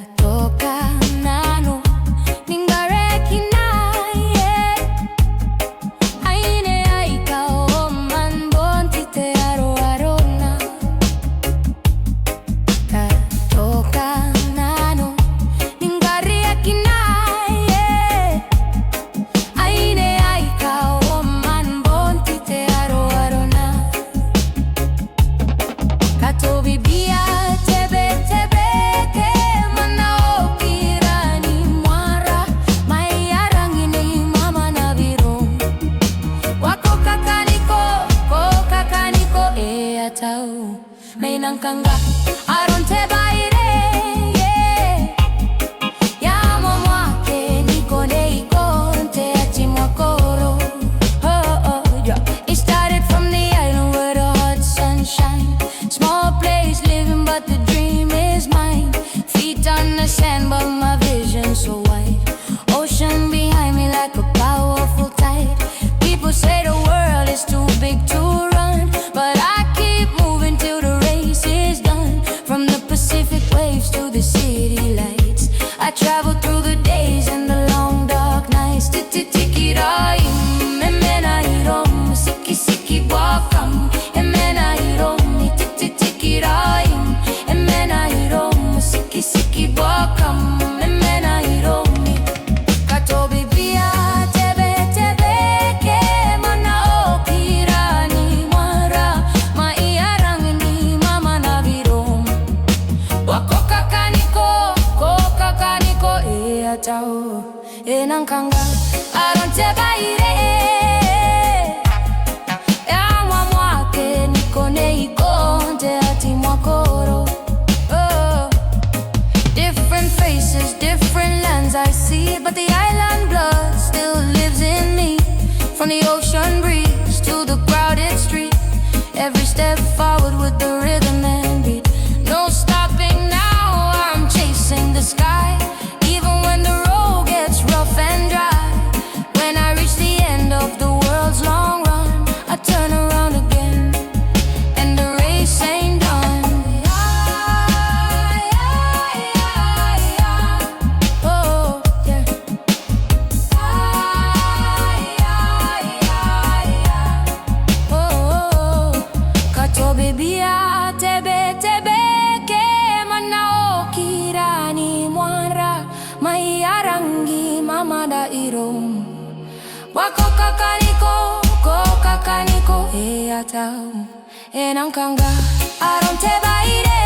Katoka nano ningareki naye aine aikao man bonti te aro arona. Katoka nano ningareki naye aine aikao man bonti te aro arona. Katobibia Betebeke manao kirani mwara maiyarangini mama na biro wako kakaniko atau mainangkanga aronte baire ya momwake niko neikonte achimwakoro. It started from the island where the hot sun shine. Small place living but the dream is mine. Feet on the sand but my vision so wide. Ocean behind me like a powerful tide. People say the world is too big to run, but I keep moving till the race is done. From the Pacific waves to the city lights, I travel through the days and the long dark nights. Tiki-tiki-ra-im, emena-irom, siki-siki-wakam, emena-irom, tiki-tiki-ra-im, emena-irom, siki-siki-wakam, emena-irom. Katobibia Betebeke manao kirani mwara maiyarangini mama na biro wako kakaniko atau enangkanga aronte baire ya mwamwake niko neikonte atimwakoro. Different faces, different lands I see, but the island blood still lives in me. From the ocean breeze to the crowded street, every step forward with the rhythm and beat. No stopping now, I'm chasing the sky, even when the road gets rough and dry. When I reach the end of the world's long run, I turn around again, and the race ain't done. Oh, yeah. Oh, Katobibia Betebeke manao kirani mwara maiyarangi mama da irom wako kakaniko atau enangkanga aronte baire